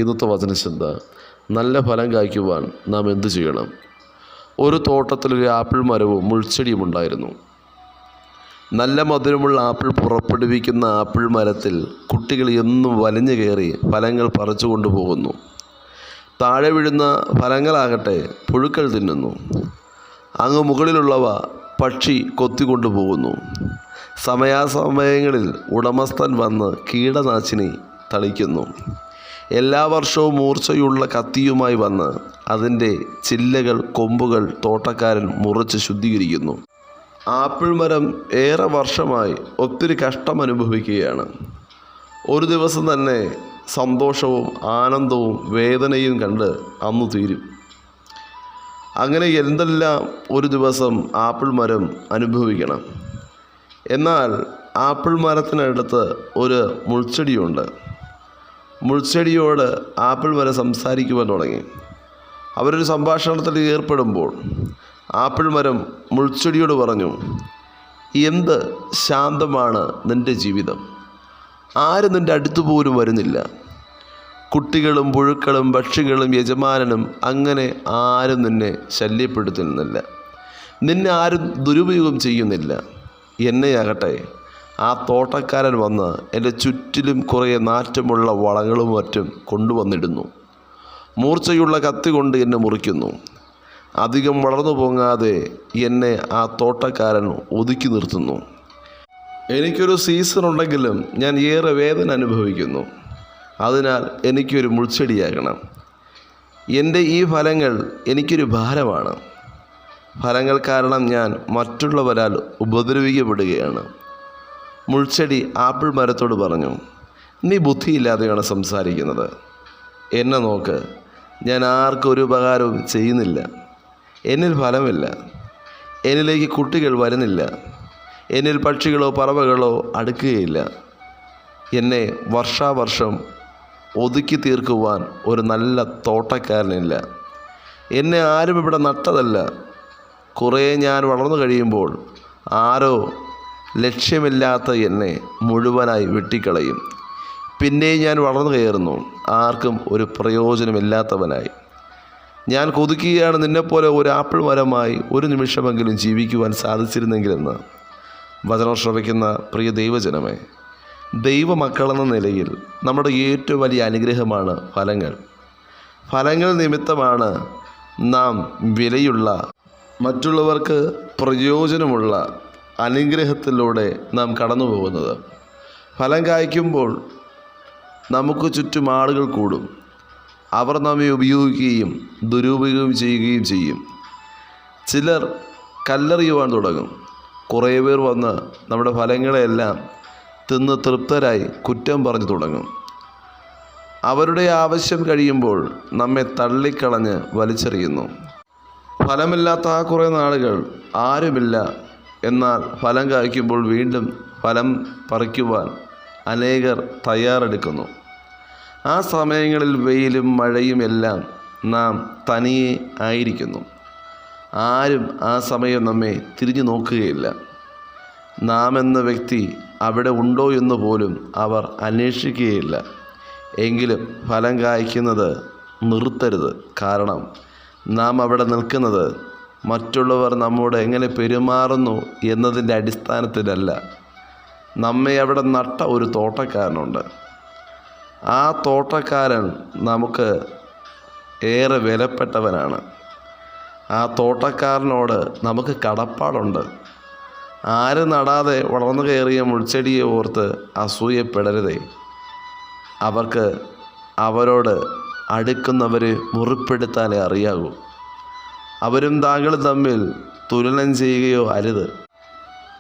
ഇന്നത്തെ വചനചിന്ത. നല്ല ഫലം കായ്ക്കുവാൻ നാം എന്തു ചെയ്യണം? ഒരു തോട്ടത്തിലൊരു ആപ്പിൾ മരവും മുൾച്ചെടിയും ഉണ്ടായിരുന്നു. നല്ല മധുരമുള്ള ആപ്പിൾ പുറപ്പെടുവിക്കുന്ന ആപ്പിൾ മരത്തിൽ കുട്ടികൾ എന്നും വലിഞ്ഞു കയറി ഫലങ്ങൾ പറിച്ചു കൊണ്ടുപോകുന്നു. താഴെ വീഴുന്ന ഫലങ്ങളാകട്ടെ പുഴുക്കൾ തിന്നുന്നു. അങ്ങ് മുകളിലുള്ളവ പക്ഷി കൊത്തിക്കൊണ്ടുപോകുന്നു. സമയാസമയങ്ങളിൽ ഉടമസ്ഥൻ വന്ന് കീടനാശിനി തളിക്കുന്നു. എല്ലാ വർഷവും മൂർച്ചയുള്ള കത്തിയുമായി വന്ന് അതിൻ്റെ ചില്ലകൾ, കൊമ്പുകൾ തോട്ടക്കാരൻ മുറിച്ച് ശുദ്ധീകരിക്കുന്നു. ആപ്പിൾ മരം ഏറെ വർഷമായി ഒത്തിരി കഷ്ടം അനുഭവിക്കുകയാണ്. ഒരു ദിവസം തന്നെ സന്തോഷവും ആനന്ദവും വേദനയും കണ്ട് അന്നു തീരും. അങ്ങനെ എന്തെല്ലാം ഒരു ദിവസം ആപ്പിൾ മരം അനുഭവിക്കണം. എന്നാൽ ആപ്പിൾ മരത്തിനടുത്ത് ഒരു മുൾച്ചെടിയുണ്ട്. മുൾച്ചെടിയോട് ആപ്പിൾ മരം സംസാരിക്കുവാൻ തുടങ്ങി. അവരൊരു സംഭാഷണത്തിൽ ഏർപ്പെടുമ്പോൾ ആപ്പിൾ മരം മുൾച്ചെടിയോട് പറഞ്ഞു, എന്ത് ശാന്തമാണ് നിൻ്റെ ജീവിതം. ആരും നിൻ്റെ അടുത്തു പോലും വരുന്നില്ല. കുട്ടികളും പുഴുക്കളും പക്ഷികളും യജമാനനും അങ്ങനെ ആരും നിന്നെ ശല്യപ്പെടുത്തുന്നില്ല. നിന്നെ ആരും ദുരുപയോഗം ചെയ്യുന്നില്ല. എന്നെയാകട്ടെ ആ തോട്ടക്കാരൻ വന്ന് എൻ്റെ ചുറ്റിലും കുറേ നാറ്റമുള്ള വളങ്ങളും മറ്റും കൊണ്ടുവന്നിടുന്നു. മൂർച്ചയുള്ള കത്തി കൊണ്ട് എന്നെ മുറിക്കുന്നു. അധികം വളർന്നു പോകാതെ എന്നെ ആ തോട്ടക്കാരൻ ഒതുക്കി നിർത്തുന്നു. എനിക്കൊരു സീസൺ ഉണ്ടെങ്കിലും ഞാൻ ഏറെ വേദന അനുഭവിക്കുന്നു. അതിനാൽ എനിക്കൊരു മുൾച്ചെടിയാകണം. എൻ്റെ ഈ ഫലങ്ങൾ എനിക്കൊരു ഭാരമാണ്. ഫലങ്ങൾ കാരണം ഞാൻ മറ്റുള്ളവരാൽ ഉപദ്രവിക്കപ്പെടുകയാണ്. മുൾച്ചെടി ആപ്പിൾ മരത്തോട് പറഞ്ഞു, നീ ബുദ്ധിയില്ലാതെയാണ് സംസാരിക്കുന്നത്. എന്നെ നോക്ക്, ഞാൻ ആർക്കും ഒരു ഉപകാരവും ചെയ്യുന്നില്ല. എന്നിൽ ഫലമില്ല. എന്നിലേക്ക് കുട്ടികൾ വരുന്നില്ല. എന്നിൽ പക്ഷികളോ പറവകളോ അടുക്കുകയില്ല. എന്നെ വർഷാവർഷം ഒതുക്കി തീർക്കുവാൻ ഒരു നല്ല തോട്ടക്കാരനില്ല. എന്നെ ആരും ഇവിടെ നട്ടതല്ല. കുറേ ഞാൻ വളർന്നു കഴിയുമ്പോൾ ആരോ ലക്ഷ്യമില്ലാത്ത എന്നെ മുഴുവനായി വെട്ടിക്കളയും. പിന്നെയും ഞാൻ വളർന്നു കയറുന്നു, ആർക്കും ഒരു പ്രയോജനമില്ലാത്തവനായി. ഞാൻ കൊതിക്കുകയാണ് നിന്നെപ്പോലെ ഒരു ആപ്പിൾ മരമായി ഒരു നിമിഷമെങ്കിലും ജീവിക്കുവാൻ സാധിച്ചിരുന്നെങ്കിലെന്ന്. വചനം ശ്രവിക്കുന്ന പ്രിയ ദൈവജനമേ, ദൈവമക്കളെന്ന നിലയിൽ നമ്മുടെ ഏറ്റവും വലിയ അനുഗ്രഹമാണ് ഫലങ്ങൾ. ഫലങ്ങൾ നിമിത്തമാണ് നാം വിലയുള്ള, മറ്റുള്ളവർക്ക് പ്രയോജനമുള്ള അനുഗ്രഹത്തിലൂടെ നാം കടന്നു പോകുന്നത്. ഫലം കായ്ക്കുമ്പോൾ നമുക്ക് ചുറ്റും ആളുകൾ കൂടും. അവർ നമ്മെ ഉപയോഗിക്കുകയും ദുരുപയോഗം ചെയ്യുകയും ചെയ്യും. ചിലർ കല്ലെറിയുവാൻ തുടങ്ങും. കുറേ പേർ വന്ന് നമ്മുടെ ഫലങ്ങളെല്ലാം തിന്ന് തൃപ്തരായി കുറ്റം പറഞ്ഞു തുടങ്ങും. അവരുടെ ആവശ്യം കഴിയുമ്പോൾ നമ്മെ തള്ളിക്കളഞ്ഞ് വലിച്ചെറിയുന്നു. ഫലമില്ലാത്ത ആ കുറേ നാളുകൾ ആരുമില്ല. എന്നാൽ ഫലം കായ്ക്കുമ്പോൾ വീണ്ടും ഫലം പറിക്കുവാൻ അനേകർ തയ്യാറെടുക്കുന്നു. ആ സമയങ്ങളിൽ വെയിലും മഴയും എല്ലാം നാം തനിയെ ആയിരിക്കുന്നു. ആരും ആ സമയം നമ്മെ തിരിഞ്ഞു നോക്കുകയില്ല. നാം എന്ന വ്യക്തി അവിടെ ഉണ്ടോ എന്ന് പോലും അവർ അന്വേഷിക്കുകയില്ല. എങ്കിലും ഫലം കായ്ക്കുന്നത് നിർത്തരുത്. കാരണം നാം അവിടെ നിൽക്കുന്നത് മറ്റുള്ളവർ നമ്മോട് എങ്ങനെ പെരുമാറുന്നു എന്നതിൻ്റെ അടിസ്ഥാനത്തിലല്ല. നമ്മെ അവിടെ നട്ട ഒരു തോട്ടക്കാരനുണ്ട്. ആ തോട്ടക്കാരൻ നമുക്ക് ഏറെ വിലപ്പെട്ടവനാണ്. ആ തോട്ടക്കാരനോട് നമുക്ക് കടപ്പാടുണ്ട്. ആരും നടാതെ വളർന്നു കയറിയ മുൾച്ചെടിയെ ഓർത്ത് അസൂയപ്പെടരുതേ. അവരോട് അടുക്കുന്നവരെ മുറിപ്പെടുത്താനേ അറിയാവൂ. അവരും താങ്കളും തമ്മിൽ തുലനം ചെയ്യുകയോ അരുത്.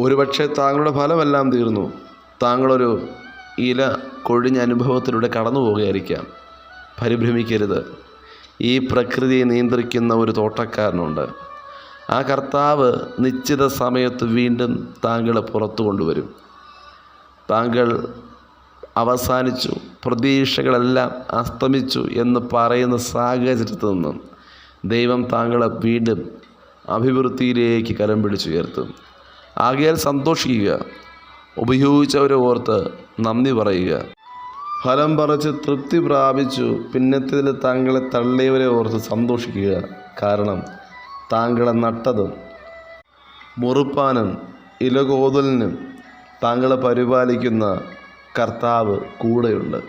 ഒരുപക്ഷെ താങ്കളുടെ ഫലമെല്ലാം തീർന്നു. താങ്കളൊരു ഇല കൊഴിഞ്ഞ അനുഭവത്തിലൂടെ കടന്നു പോകുകയായിരിക്കാം. പരിഭ്രമിക്കരുത്. ഈ പ്രകൃതിയെ നിയന്ത്രിക്കുന്ന ഒരു തോട്ടക്കാരനുണ്ട്. ആ കർത്താവ് നിശ്ചിത സമയത്ത് വീണ്ടും താങ്കളെ പുറത്തു കൊണ്ടുവരും. താങ്കൾ അവസാനിച്ചു, പ്രതീക്ഷകളെല്ലാം അസ്തമിച്ചു എന്ന് പറയുന്ന സാഹചര്യത്തിൽ നിന്നും ദൈവം താങ്കളെ വീണ്ടും അഭിവൃദ്ധിയിലേക്ക് കരം പിടിച്ചുയർത്തും. ആകയാൽ സന്തോഷിക്കുക. ഉപയോഗിച്ചവരെ ഓർത്ത് നന്ദി പറയുക. ഫലം പറിച്ച് തൃപ്തി പ്രാപിച്ചു. പിന്നത്തേതിൽ താങ്കളെ തള്ളിയവരെ ഓർത്ത് സന്തോഷിക്കുക. കാരണം താങ്കളെ നട്ടതും മുറുപ്പാനും ഇലകോതലിനും താങ്കളെ പരിപാലിക്കുന്ന കർത്താവ് കൂടെയുണ്ട്.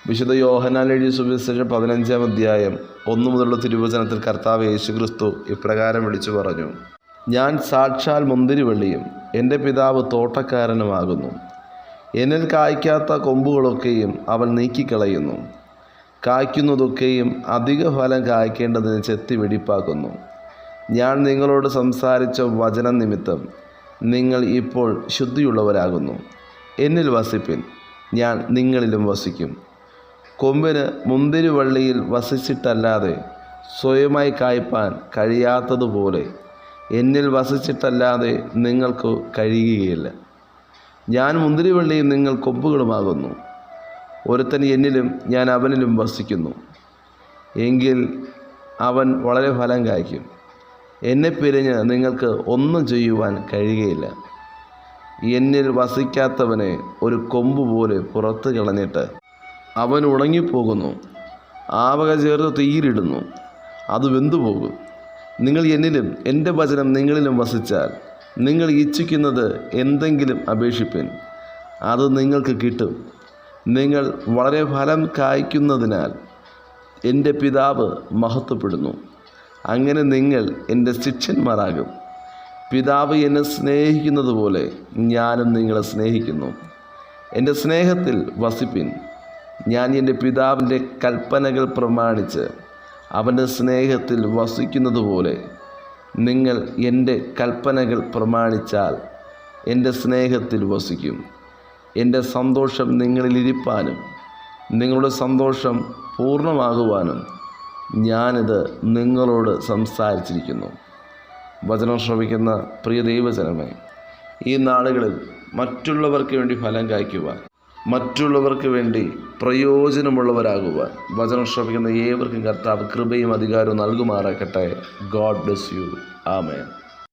വിശുദ്ധ യോഹന്നാൻ എഴുതിയ സുവിശേഷം 15-ാം അധ്യായം 1 മുതലുള്ള തിരുവചനത്തിൽ കർത്താവ് യേശുക്രിസ്തു ഇപ്രകാരം വിളിച്ചു പറഞ്ഞു: ഞാൻ സാക്ഷാൽ മുന്തിരിവള്ളിയും എൻ്റെ പിതാവ് തോട്ടക്കാരനുമാകുന്നു. എന്നിൽ കായ്ക്കാത്ത കൊമ്പുകളൊക്കെയും അവൻ നീക്കിക്കളയുന്നു, കായ്ക്കുന്നതൊക്കെയും അധിക ഫലം കായ്ക്കേണ്ടതിന് ചെത്തി വെടിപ്പാക്കുന്നു. ഞാൻ നിങ്ങളോട് സംസാരിച്ച വചനം നിമിത്തം നിങ്ങൾ ഇപ്പോൾ ശുദ്ധിയുള്ളവരാകുന്നു. എന്നിൽ വസിപ്പിൻ, ഞാൻ നിങ്ങളിലും വസിക്കും. കൊമ്പിന് മുന്തിരിവള്ളിയിൽ വസിച്ചിട്ടല്ലാതെ സ്വയമായി കായ്പാൻ കഴിയാത്തതുപോലെ എന്നിൽ വസിച്ചിട്ടല്ലാതെ നിങ്ങൾക്ക് കഴിയുകയില്ല. ഞാൻ മുന്തിരിവള്ളിയും നിങ്ങൾ കൊമ്പുകളുമാകുന്നു. ഒരുത്തൻ എന്നിലും ഞാൻ അവനിലും വസിക്കുന്നു എങ്കിൽ അവൻ വളരെ ഫലം കായ്ക്കും. എന്നെ പിരിഞ്ഞ് നിങ്ങൾക്ക് ഒന്നും ചെയ്യുവാൻ കഴിയുകയില്ല. എന്നിൽ വസിക്കാത്തവനെ ഒരു കൊമ്പ് പോലെ പുറത്ത് കളഞ്ഞിട്ട് അവൻ ഉണങ്ങിപ്പോകുന്നു. ആവക ചേർത്ത് തീയിലിടുന്നു, അത് വെന്തുപോകും. നിങ്ങൾ എന്നിലും എൻ്റെ വചനം നിങ്ങളിലും വസിച്ചാൽ നിങ്ങൾ ഇച്ഛിക്കുന്നത് എന്തെങ്കിലും അപേക്ഷിപ്പിൻ, അത് നിങ്ങൾക്ക് കിട്ടും. നിങ്ങൾ വളരെ ഫലം കായ്ക്കുന്നതിനാൽ എൻ്റെ പിതാവ് മഹത്വപ്പെടുന്നു. അങ്ങനെ നിങ്ങൾ എൻ്റെ ശിഷ്യന്മാരാകും. പിതാവ് എന്നെ സ്നേഹിക്കുന്നത് പോലെ ഞാനും നിങ്ങളെ സ്നേഹിക്കുന്നു. എൻ്റെ സ്നേഹത്തിൽ വസിപ്പിൻ. ഞാൻ എൻ്റെ പിതാവിൻ്റെ കൽപ്പനകൾ പ്രമാണിച്ച് അവൻ്റെ സ്നേഹത്തിൽ വസിക്കുന്നത് പോലെ നിങ്ങൾ എൻ്റെ കൽപ്പനകൾ പ്രമാണിച്ചാൽ എൻ്റെ സ്നേഹത്തിൽ വസിക്കും. എൻ്റെ സന്തോഷം നിങ്ങളിലിരിപ്പാനും നിങ്ങളുടെ സന്തോഷം പൂർണ്ണമാകുവാനും ഞാനിത് നിങ്ങളോട് സംസാരിച്ചിരിക്കുന്നു. വചനം ശ്രവിക്കുന്ന പ്രിയ ദൈവജനമേ, ഈ നാളുകളിൽ മറ്റുള്ളവർക്ക് വേണ്ടി ഫലം കായ്ക്കുവാൻ, മറ്റുള്ളവർക്ക് വേണ്ടി പ്രയോജനമുള്ളവരാകുവാൻ വചനം ശ്രവിക്കുന്ന ഏവർക്കും കർത്താവ് കൃപയും അധികാരവും നൽകുമാറാകട്ടെ. God bless you. ആമേൻ.